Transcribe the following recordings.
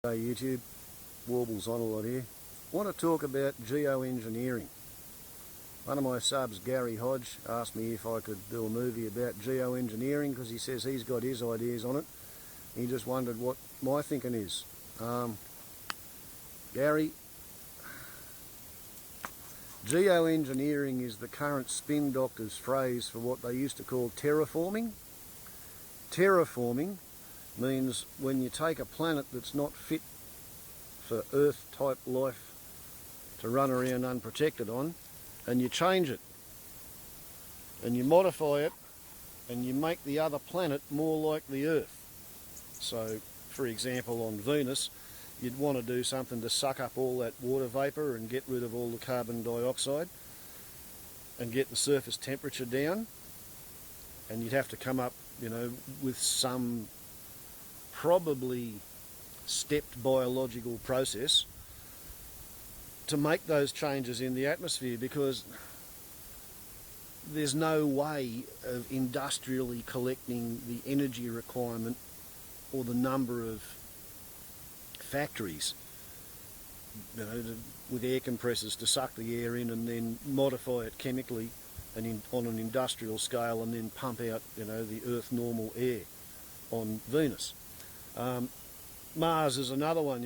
Hey YouTube, Warbles on a lot here. I want to talk about geo-engineering. One of my subs, Gary Hodge, asked me if I could do a movie about geo-engineering because he says he's got his ideas on it. He just wondered what my thinking is. Gary, geo-engineering is the current spin doctor's phrase for what they used to call terraforming. Terraforming means when you take a planet that's not fit for Earth-type life to run around unprotected on, and you change it, and you modify it, and you make the other planet more like the Earth. So, for example, on Venus, you'd want to do something to suck up all that water vapour and get rid of all the carbon dioxide and get the surface temperature down, and you'd have to come up, with some probably stepped biological process to make those changes in the atmosphere, because there's no way of industrially collecting the energy requirement or the number of factories with air compressors to suck the air in and then modify it chemically and on an industrial scale and then pump out the Earth normal air on Venus. Mars is another one.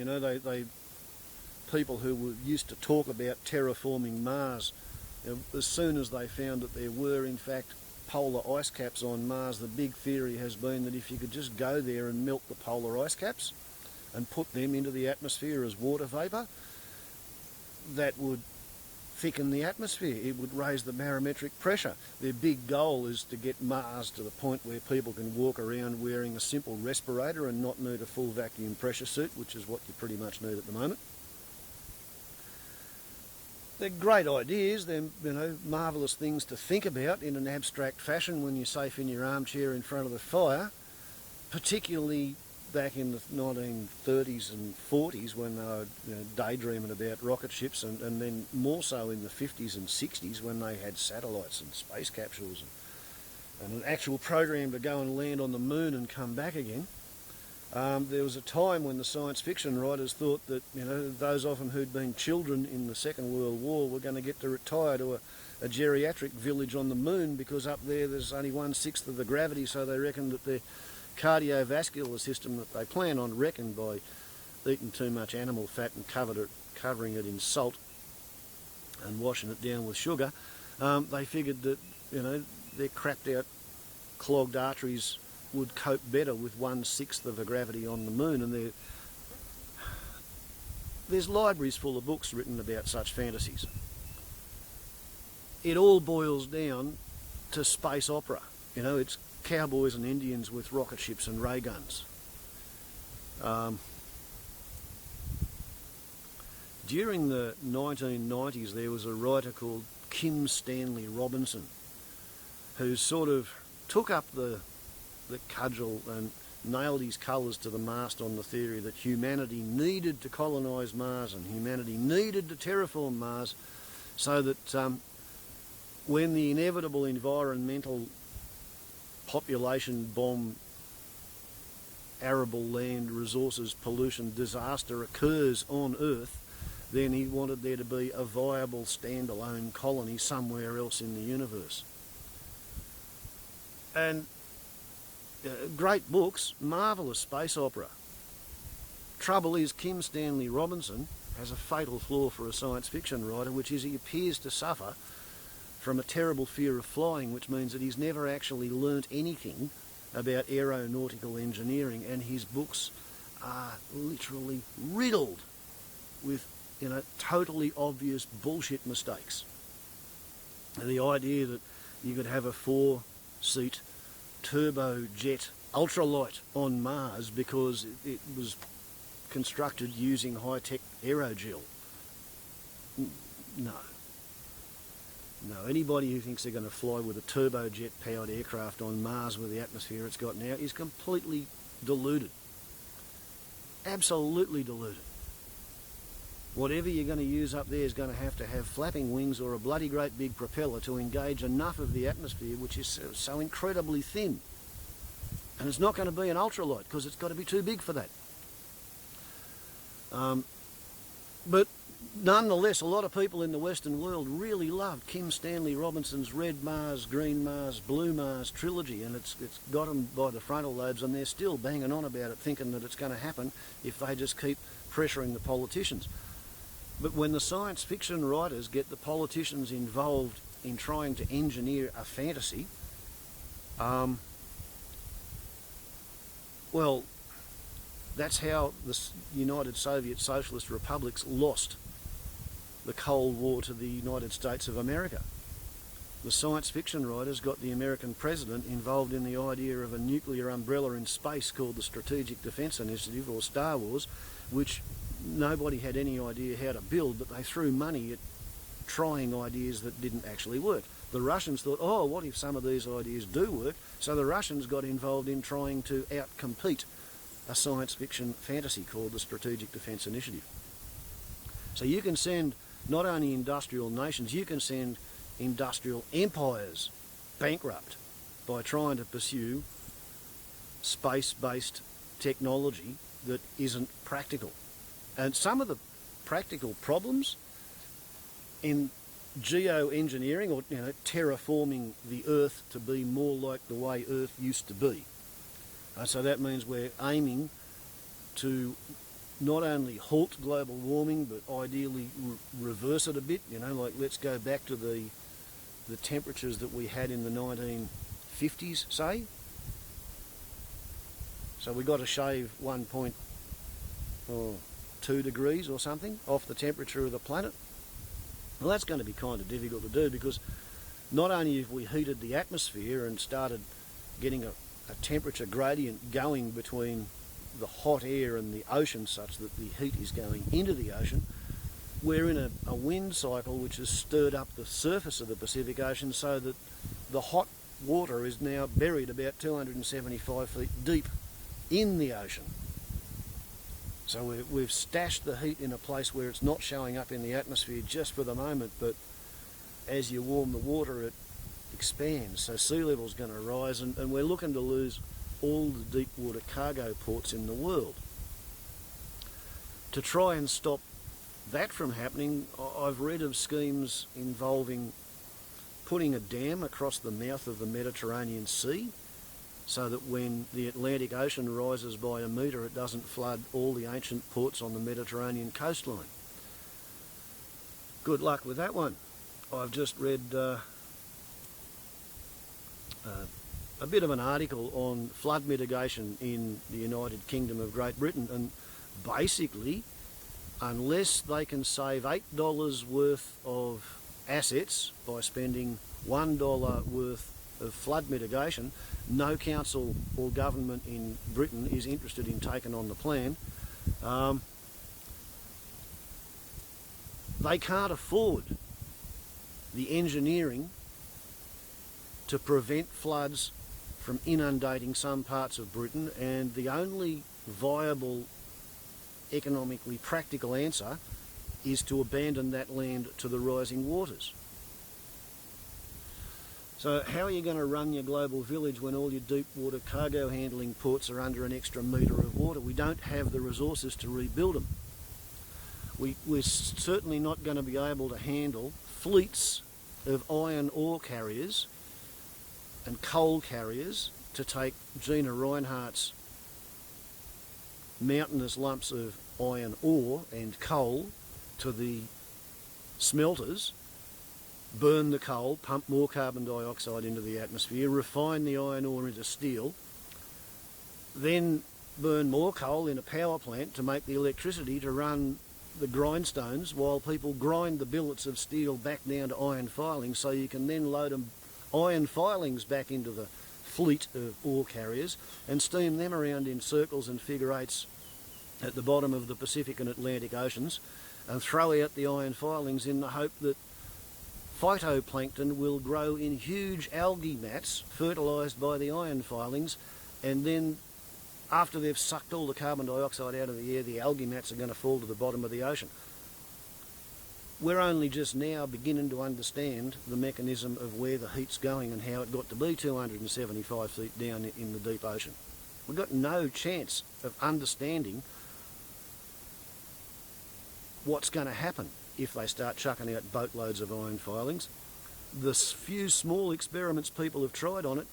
People who were used to talk about terraforming Mars, as soon as they found that there were in fact polar ice caps on Mars, the big theory has been that if you could just go there and melt the polar ice caps and put them into the atmosphere as water vapour, that would thicken the atmosphere. It would raise the barometric pressure. Their big goal is to get Mars to the point where people can walk around wearing a simple respirator and not need a full vacuum pressure suit, which is what you pretty much need at the moment. They're great ideas. They're marvellous things to think about in an abstract fashion when you're safe in your armchair in front of the fire, particularly back in the 1930s and 40s when they were daydreaming about rocket ships, and then more so in the 50s and 60s when they had satellites and space capsules and an actual program to go and land on the moon and come back again. There was a time when the science fiction writers thought that those of them who'd been children in the Second World War were going to get to retire to a geriatric village on the moon, because up there's only 1/6 of the gravity, so they reckoned that their cardiovascular system that they plan on wrecking by eating too much animal fat and covering it in salt and washing it down with sugar. They figured that their crapped out clogged arteries would cope better with 1/6 of the gravity on the moon, and there's libraries full of books written about such fantasies. It all boils down to space opera. It's cowboys and Indians with rocket ships and ray guns. During the 1990s, there was a writer called Kim Stanley Robinson who sort of took up the cudgel and nailed his colours to the mast on the theory that humanity needed to colonise Mars and humanity needed to terraform Mars, so that when the inevitable environmental population bomb, arable land, resources, pollution, disaster occurs on Earth, then he wanted there to be a viable standalone colony somewhere else in the universe. And great books, marvellous space opera. Trouble is, Kim Stanley Robinson has a fatal flaw for a science fiction writer, which is he appears to suffer from a terrible fear of flying, which means that he's never actually learnt anything about aeronautical engineering, and his books are literally riddled with totally obvious bullshit mistakes. And the idea that you could have a 4-seat turbojet ultralight on Mars because it was constructed using high-tech aerogel. No, anybody who thinks they're going to fly with a turbojet powered aircraft on Mars with the atmosphere it's got now is completely deluded. Absolutely deluded. Whatever you're going to use up there is going to have flapping wings or a bloody great big propeller to engage enough of the atmosphere, which is so incredibly thin. And it's not going to be an ultralight because it's got to be too big for that. But nonetheless, a lot of people in the Western world really loved Kim Stanley Robinson's Red Mars, Green Mars, Blue Mars trilogy, and it's got them by the frontal lobes, and they're still banging on about it, thinking that it's going to happen if they just keep pressuring the politicians. But when the science fiction writers get the politicians involved in trying to engineer a fantasy, well, that's how the United Soviet Socialist Republics lost the Cold War to the United States of America. The science fiction writers got the American president involved in the idea of a nuclear umbrella in space called the Strategic Defense Initiative, or Star Wars, which nobody had any idea how to build, but they threw money at trying ideas that didn't actually work. The Russians thought, oh, what if some of these ideas do work? So the Russians got involved in trying to outcompete a science fiction fantasy called the Strategic Defense Initiative. So you can send not only industrial nations, you can send industrial empires bankrupt by trying to pursue space-based technology that isn't practical. And some of the practical problems in geo-engineering, or terraforming the Earth to be more like the way Earth used to be. So that means we're aiming to not only halt global warming, but ideally reverse it a bit. Like let's go back to the temperatures that we had in the 1950s, say. So we've got to shave 1.2 degrees or something off the temperature of the planet. Well, that's going to be kind of difficult to do, because not only have we heated the atmosphere and started getting a temperature gradient going between the hot air and the ocean such that the heat is going into the ocean, we're in a wind cycle which has stirred up the surface of the Pacific Ocean so that the hot water is now buried about 275 feet deep in the ocean. So we've stashed the heat in a place where it's not showing up in the atmosphere just for the moment, but as you warm the water it expands. So sea level's going to rise, and we're looking to lose all the deep water cargo ports in the world. To try and stop that from happening, I've read of schemes involving putting a dam across the mouth of the Mediterranean Sea, so that when the Atlantic Ocean rises by a metre, it doesn't flood all the ancient ports on the Mediterranean coastline. Good luck with that one. I've just read a bit of an article on flood mitigation in the United Kingdom of Great Britain, and basically, unless they can save $8 worth of assets by spending $1 worth of flood mitigation, no council or government in Britain is interested in taking on the plan. They can't afford the engineering to prevent floods from inundating some parts of Britain, and the only viable economically practical answer is to abandon that land to the rising waters. So how are you going to run your global village when all your deep water cargo handling ports are under an extra metre of water? We don't have the resources to rebuild them. We're certainly not going to be able to handle fleets of iron ore carriers and coal carriers to take Gina Rinehart's mountainous lumps of iron ore and coal to the smelters, burn the coal, pump more carbon dioxide into the atmosphere, refine the iron ore into steel, then burn more coal in a power plant to make the electricity to run the grindstones while people grind the billets of steel back down to iron filings, so you can then load them iron filings back into the fleet of ore carriers and steam them around in circles and figure eights at the bottom of the Pacific and Atlantic Oceans, and throw out the iron filings in the hope that phytoplankton will grow in huge algae mats fertilised by the iron filings, and then after they've sucked all the carbon dioxide out of the air, the algae mats are going to fall to the bottom of the ocean. We're only just now beginning to understand the mechanism of where the heat's going and how it got to be 275 feet down in the deep ocean. We've got no chance of understanding what's going to happen if they start chucking out boatloads of iron filings. The few small experiments people have tried on it,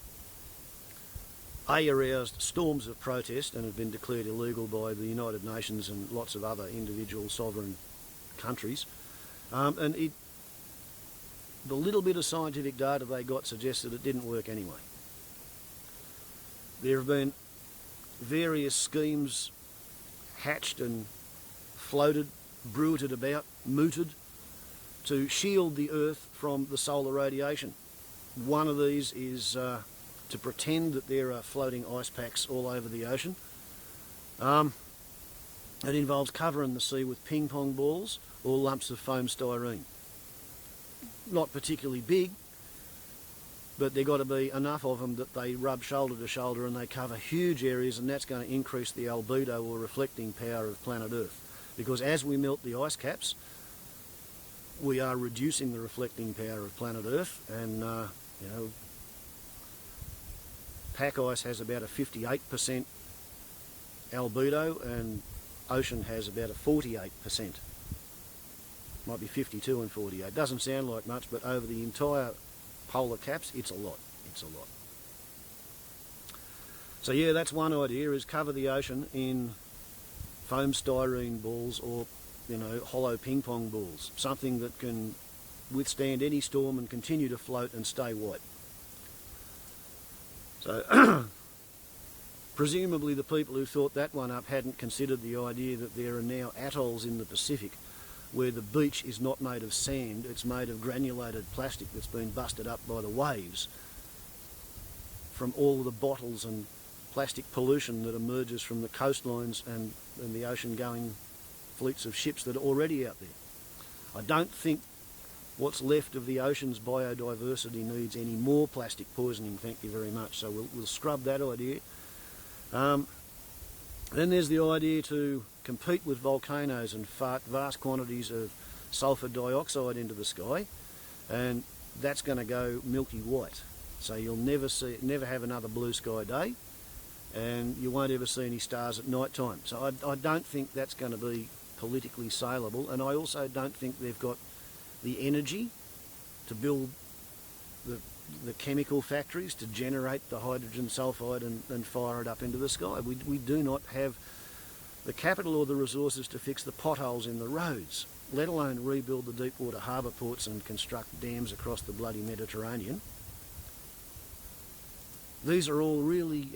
aroused storms of protest and have been declared illegal by the United Nations and lots of other individual sovereign countries. The little bit of scientific data they got suggests that it didn't work anyway. There have been various schemes hatched and floated, bruited about, mooted, to shield the Earth from the solar radiation. One of these is to pretend that there are floating ice packs all over the ocean. It involves covering the sea with ping pong balls or lumps of foam styrene. Not particularly big, but there got to be enough of them that they rub shoulder to shoulder and they cover huge areas, and that's going to increase the albedo or reflecting power of planet Earth. Because as we melt the ice caps, we are reducing the reflecting power of planet Earth, and you know, pack ice has about a 58% albedo and ocean has about a 48%. Might be 52 and 48. Doesn't sound like much, but over the entire polar caps, it's a lot. It's a lot. So yeah, that's one idea, is cover the ocean in foam styrene balls or, you know, hollow ping pong balls. Something that can withstand any storm and continue to float and stay white. So presumably the people who thought that one up hadn't considered the idea that there are now atolls in the Pacific where the beach is not made of sand, it's made of granulated plastic that's been busted up by the waves from all of the bottles and plastic pollution that emerges from the coastlines and the ocean-going fleets of ships that are already out there. I don't think what's left of the ocean's biodiversity needs any more plastic poisoning, thank you very much. So we'll scrub that idea. Then there's the idea to compete with volcanoes and fart vast quantities of sulphur dioxide into the sky, and that's going to go milky white. So you'll never have another blue sky day, and you won't ever see any stars at night time. So I don't think that's going to be politically saleable, and I also don't think they've got the energy to build the chemical factories to generate the hydrogen sulphide and fire it up into the sky. We do not have the capital or the resources to fix the potholes in the roads, let alone rebuild the deep water harbour ports and construct dams across the bloody Mediterranean. These are all really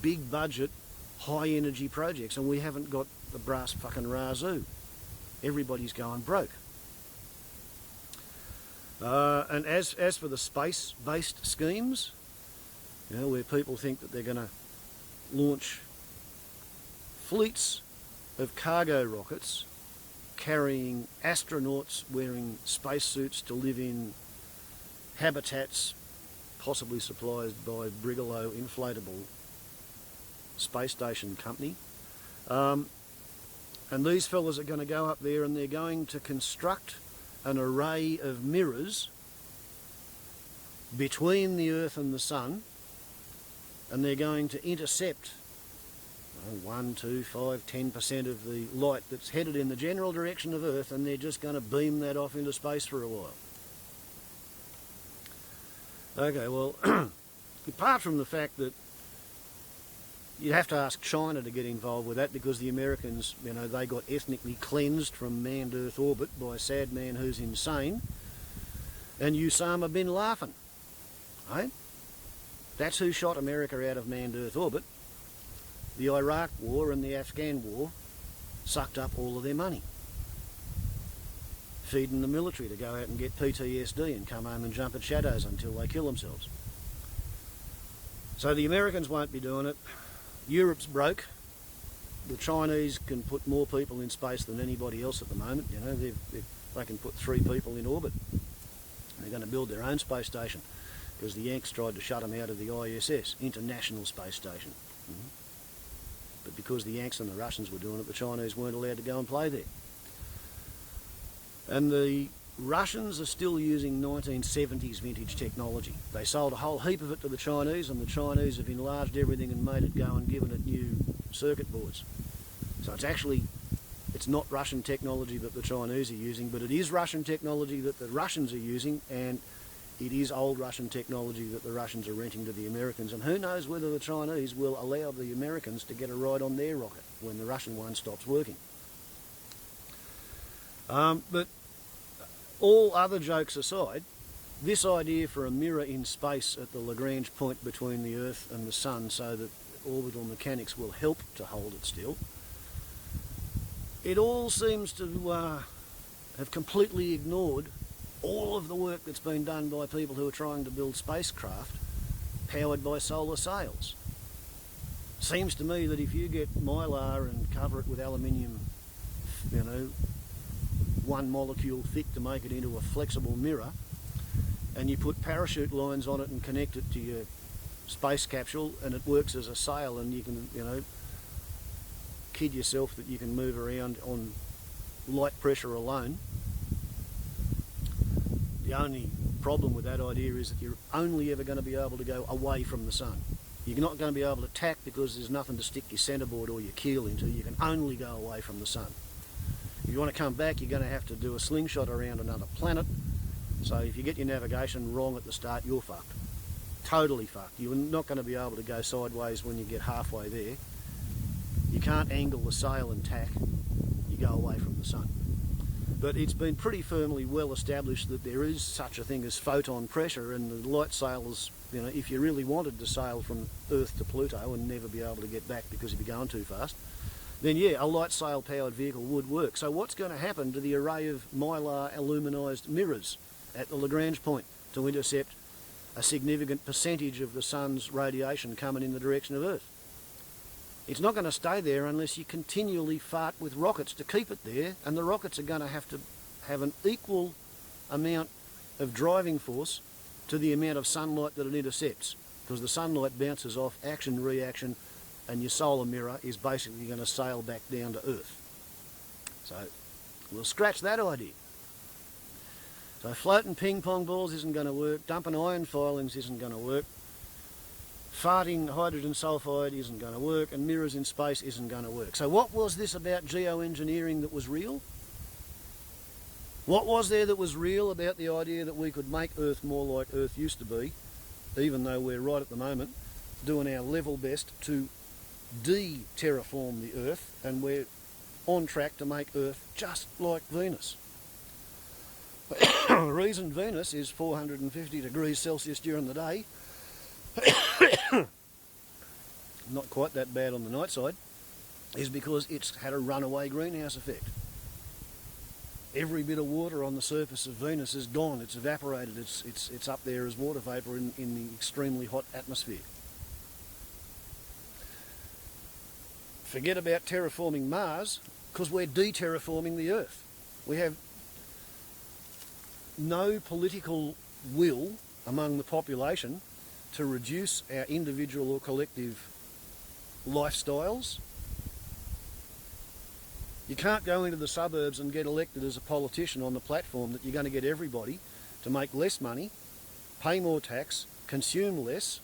big budget, high energy projects, and we haven't got the brass fucking razoo. Everybody's going broke. And as for the space-based schemes, you know, where people think that they're going to launch fleets of cargo rockets carrying astronauts wearing spacesuits to live in habitats possibly supplied by Brigalow Inflatable Space Station Company. And these fellas are going to go up there and they're going to construct an array of mirrors between the Earth and the Sun, and they're going to intercept 1, 2, 5, 10% of the light that's headed in the general direction of Earth, and they're just going to beam that off into space for a while. Okay, well, apart from the fact that you'd have to ask China to get involved with that, because the Americans, you know, they got ethnically cleansed from manned Earth orbit by a sad man who's insane, and Osama bin Laden, right? That's who shot America out of manned Earth orbit. The Iraq War and the Afghan War sucked up all of their money, feeding the military to go out and get PTSD and come home and jump at shadows until they kill themselves. So the Americans won't be doing it. Europe's broke. The Chinese can put more people in space than anybody else at the moment. You know, they can put 3 people in orbit. They're going to build their own space station because the Yanks tried to shut them out of the ISS, International Space Station. But because the Yanks and the Russians were doing it, the Chinese weren't allowed to go and play there. And the Russians are still using 1970s vintage technology. They sold a whole heap of it to the Chinese, and the Chinese have enlarged everything and made it go and given it new circuit boards. So it's actually It's not Russian technology that the Chinese are using, but it is Russian technology that the Russians are using, and it is old Russian technology that the Russians are renting to the Americans. And who knows whether the Chinese will allow the Americans to get a ride on their rocket when the Russian one stops working. But all other jokes aside, this idea for a mirror in space at the Lagrange point between the Earth and the Sun so that orbital mechanics will help to hold it still, it all seems to have completely ignored all of the work that's been done by people who are trying to build spacecraft powered by solar sails. Seems to me that if you get mylar and cover it with aluminium, you know, one molecule thick to make it into a flexible mirror, and you put parachute lines on it and connect it to your space capsule, and it works as a sail, and you can, you know, kid yourself that you can move around on light pressure alone. The only problem with that idea is that you're only ever going to be able to go away from the sun. You're not going to be able to tack because there's nothing to stick your centreboard or your keel into. You can only go away from the sun. If you want to come back, you're going to have to do a slingshot around another planet. So if you get your navigation wrong at the start, you're fucked. Totally fucked. You're not going to be able to go sideways when you get halfway there. You can't angle the sail and tack. You go away from the sun. But it's been pretty firmly well established that there is such a thing as photon pressure, and the light sailors, you know, if you really wanted to sail from Earth to Pluto and never be able to get back because you'd be going too fast, then yeah, a light sail powered vehicle would work. So what's going to happen to the array of mylar aluminised mirrors at the Lagrange point to intercept a significant percentage of the sun's radiation coming in the direction of Earth? It's not going to stay there unless you continually fart with rockets to keep it there, and the rockets are going to have an equal amount of driving force to the amount of sunlight that it intercepts, because the sunlight bounces off action-reaction, and your solar mirror is basically going to sail back down to Earth. So we'll scratch that idea. So floating ping pong balls isn't going to work, dumping iron filings isn't going to work, farting hydrogen sulfide isn't going to work, and mirrors in space isn't going to work. So what was this about geoengineering that was real? What was there that was real about the idea that we could make Earth more like Earth used to be, even though we're right at the moment doing our level best to de-terraform the Earth, and we're on track to make Earth just like Venus? The reason Venus is 450 degrees Celsius during the day, not quite that bad on the night side, is because it's had a runaway greenhouse effect. Every bit of water on the surface of Venus is gone, it's evaporated, it's up there as water vapour in the extremely hot atmosphere. Forget about terraforming Mars, because we're de-terraforming the Earth. We have no political will among the population to reduce our individual or collective lifestyles. You can't go into the suburbs and get elected as a politician on the platform that you're going to get everybody to make less money, pay more tax, consume less,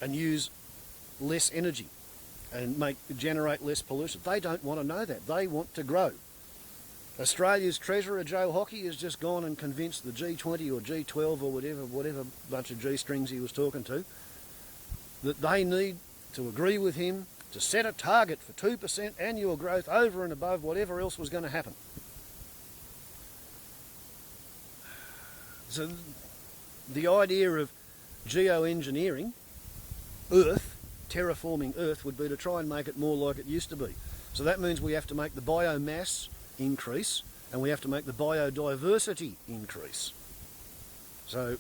and use less energy and generate less pollution. They don't want to know that. They want to grow. Australia's Treasurer, Joe Hockey, has just gone and convinced the G20 or G12 or whatever bunch of G-strings he was talking to, that they need to agree with him to set a target for 2% annual growth over and above whatever else was going to happen. So the idea of geoengineering Earth, terraforming Earth, would be to try and make it more like it used to be. So that means we have to make the biomass increase, and we have to make the biodiversity increase. So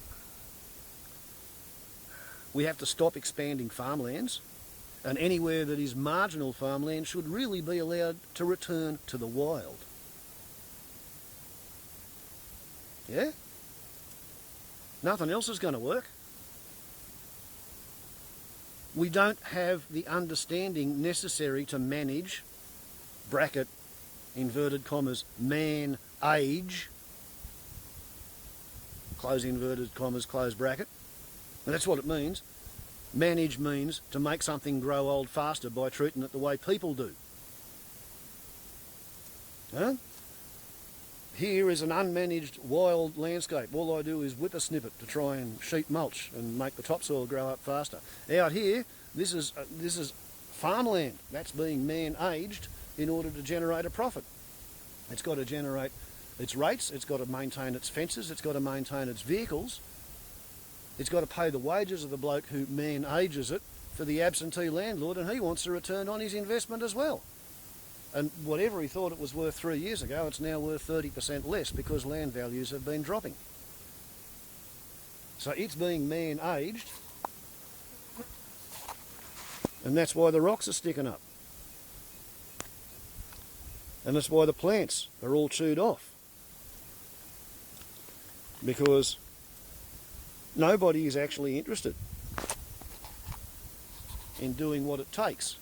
we have to stop expanding farmlands, and anywhere that is marginal farmland should really be allowed to return to the wild. Yeah? Nothing else is going to work. We don't have the understanding necessary to manage, bracket, inverted commas, man age, close inverted commas, close bracket. And that's what it means. Manage means to make something grow old faster by treating it the way people do. Huh? Here is an unmanaged wild landscape. All I do is whip a snippet to try and sheet mulch and make the topsoil grow up faster. Out here, this is farmland. That's being man-aged in order to generate a profit. It's got to generate its rates, it's got to maintain its fences, it's got to maintain its vehicles, it's got to pay the wages of the bloke who man-ages it for the absentee landlord, and he wants a return on his investment as well. And whatever he thought it was worth 3 years ago, it's now worth 30% less because land values have been dropping. So it's being man-aged, and that's why the rocks are sticking up. And that's why the plants are all chewed off. Because nobody is actually interested in doing what it takes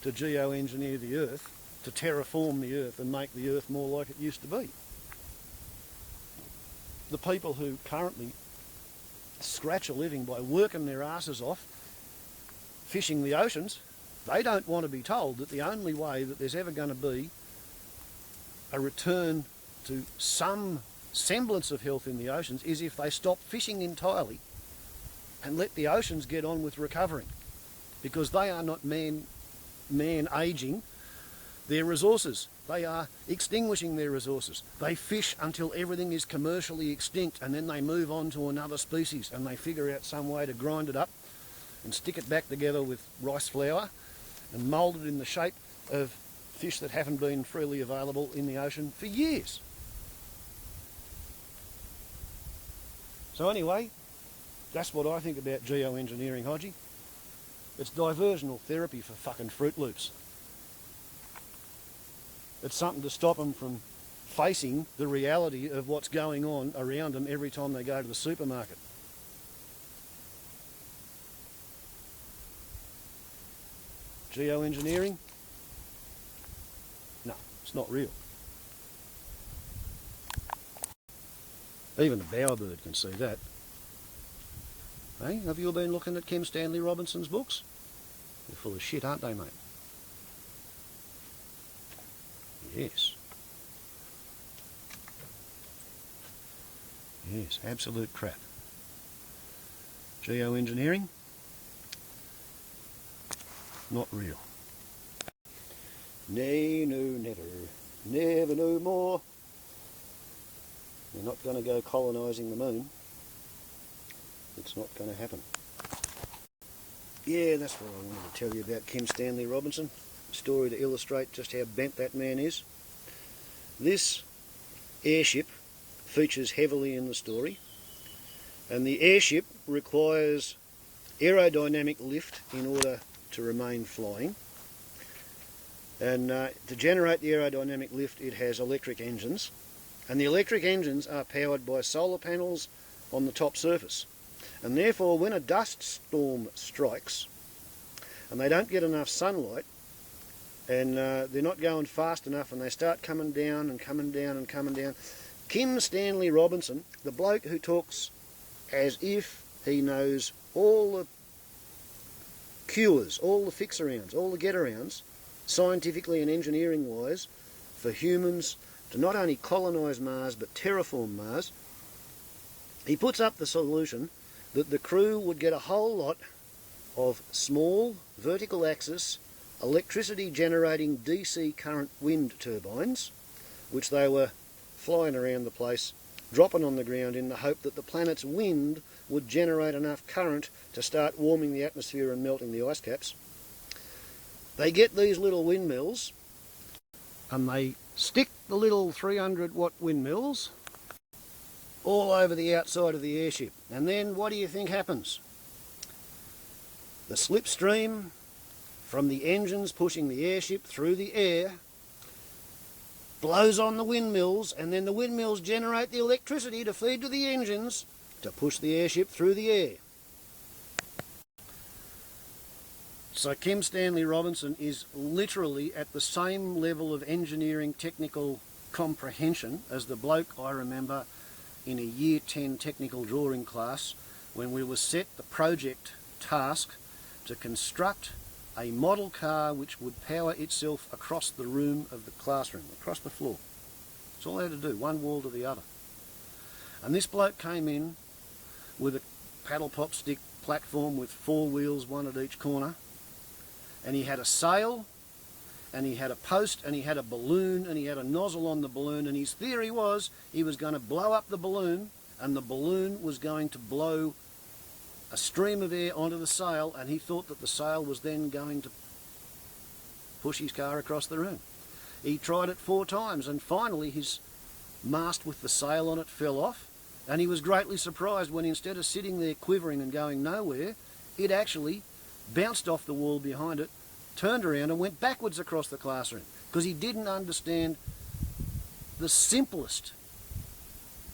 to geo-engineer the earth, to terraform the earth and make the earth more like it used to be. The people who currently scratch a living by working their asses off fishing the oceans, they don't want to be told that the only way that there's ever going to be a return to some semblance of health in the oceans is if they stop fishing entirely and let the oceans get on with recovering, because they are not man-aging their resources. They are extinguishing their resources. They fish until everything is commercially extinct, and then they move on to another species and they figure out some way to grind it up and stick it back together with rice flour and mould it in the shape of fish that haven't been freely available in the ocean for years. So anyway, that's what I think about geo-engineering, Hodgie. It's diversional therapy for fucking Fruit Loops. It's something to stop them from facing the reality of what's going on around them every time they go to the supermarket. Geo-engineering? No, it's not real. Even the bowerbird can see that. Hey, have you all been looking at Kim Stanley Robinson's books? They're full of shit, aren't they, mate? Yes. Yes, absolute crap. Geo-engineering? Not real. Nay, no, never. Never no more. We're not going to go colonising the moon. It's not going to happen. Yeah, that's what I wanted to tell you about Kim Stanley Robinson. A story to illustrate just how bent that man is. This airship features heavily in the story, and the airship requires aerodynamic lift in order to remain flying. And to generate the aerodynamic lift, it has electric engines, and the electric engines are powered by solar panels on the top surface. And therefore, when a dust storm strikes and they don't get enough sunlight, and they're not going fast enough, and they start coming down and coming down and coming down, Kim Stanley Robinson, the bloke who talks as if he knows all the cures, all the fix-arounds, all the get-arounds, scientifically and engineering-wise, for humans to not only colonise Mars but terraform Mars, he puts up the solution that the crew would get a whole lot of small, vertical axis, electricity generating DC current wind turbines, which they were flying around the place, dropping on the ground in the hope that the planet's wind would generate enough current to start warming the atmosphere and melting the ice caps. They get these little windmills and they stick the little 300 watt windmills all over the outside of the airship. And then what do you think happens? The slipstream from the engines pushing the airship through the air blows on the windmills, and then the windmills generate the electricity to feed to the engines to push the airship through the air. So Kim Stanley Robinson is literally at the same level of engineering technical comprehension as the bloke I remember in a Year 10 technical drawing class when we were set the project task to construct a model car which would power itself across the room of the classroom, across the floor. That's all they had to do, one wall to the other. And this bloke came in with a paddle pop stick platform with 4 wheels, one at each corner, and he had a sail, and he had a post, and he had a balloon, and he had a nozzle on the balloon, and his theory was he was going to blow up the balloon, and the balloon was going to blow a stream of air onto the sail, and he thought that the sail was then going to push his car across the room. He tried it 4 times, and finally his mast with the sail on it fell off, and he was greatly surprised when instead of sitting there quivering and going nowhere, it actually bounced off the wall behind it, turned around and went backwards across the classroom, because he didn't understand the simplest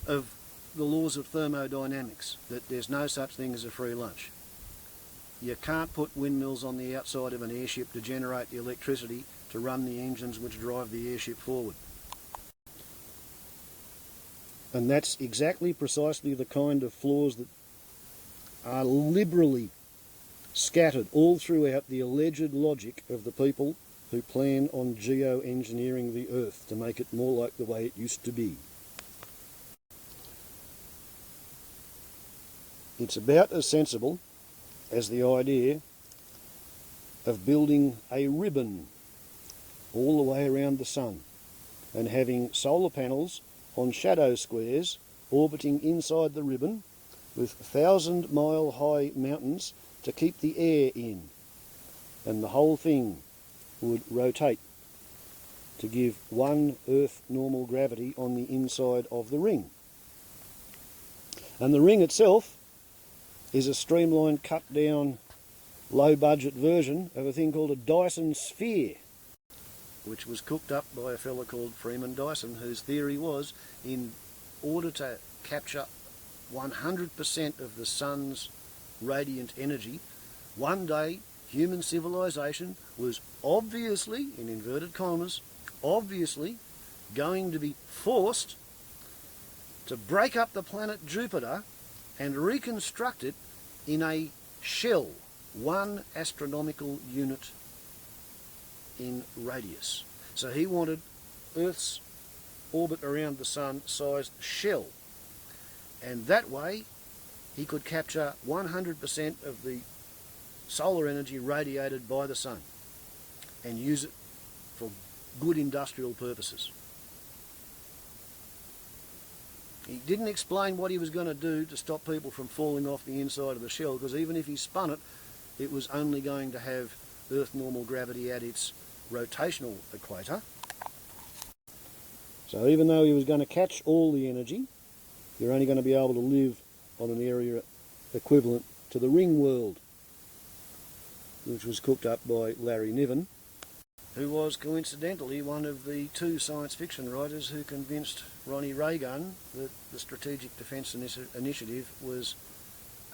of the laws of thermodynamics, that there's no such thing as a free lunch. You can't put windmills on the outside of an airship to generate the electricity to run the engines which drive the airship forward. And that's exactly precisely the kind of flaws that are liberally scattered all throughout the alleged logic of the people who plan on geo-engineering the Earth to make it more like the way it used to be. It's about as sensible as the idea of building a ribbon all the way around the sun and having solar panels on shadow squares orbiting inside the ribbon with 1,000-mile high mountains to keep the air in, and the whole thing would rotate to give one Earth normal gravity on the inside of the ring. And the ring itself is a streamlined, cut down, low budget version of a thing called a Dyson sphere, which was cooked up by a fellow called Freeman Dyson, whose theory was in order to capture 100% of the sun's radiant energy, one day human civilization was obviously, in inverted commas, obviously going to be forced to break up the planet Jupiter and reconstruct it in a shell, 1 astronomical unit in radius. So he wanted Earth's orbit around the sun sized shell, and that way he could capture 100% of the solar energy radiated by the sun and use it for good industrial purposes. He didn't explain what he was going to do to stop people from falling off the inside of the shell, because even if he spun it, it was only going to have Earth normal gravity at its rotational equator. So even though he was going to catch all the energy, you're only going to be able to live on an area equivalent to the ring world, which was cooked up by Larry Niven, who was coincidentally one of the 2 science fiction writers who convinced Ronnie Reagan that the Strategic Defence Initiative was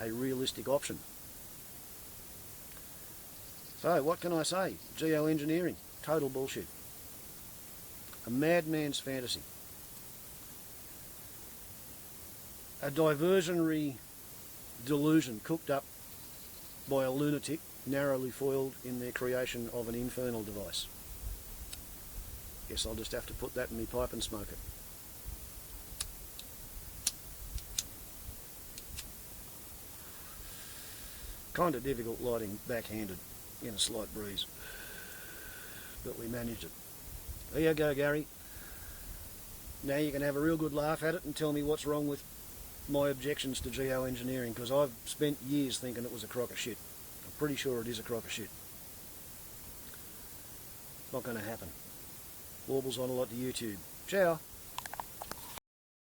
a realistic option. So what can I say? Geo-engineering, total bullshit. A madman's fantasy. A diversionary delusion cooked up by a lunatic, narrowly foiled in their creation of an infernal device. Guess I'll just have to put that in my pipe and smoke it. Kind of difficult lighting backhanded in a slight breeze, but we managed it. There you go, Gary. Now you can have a real good laugh at it and tell me what's wrong with my objections to geo-engineering, because I've spent years thinking it was a crock of shit. I'm pretty sure it is a crock of shit. It's not going to happen. Warbles on a lot to YouTube. Ciao.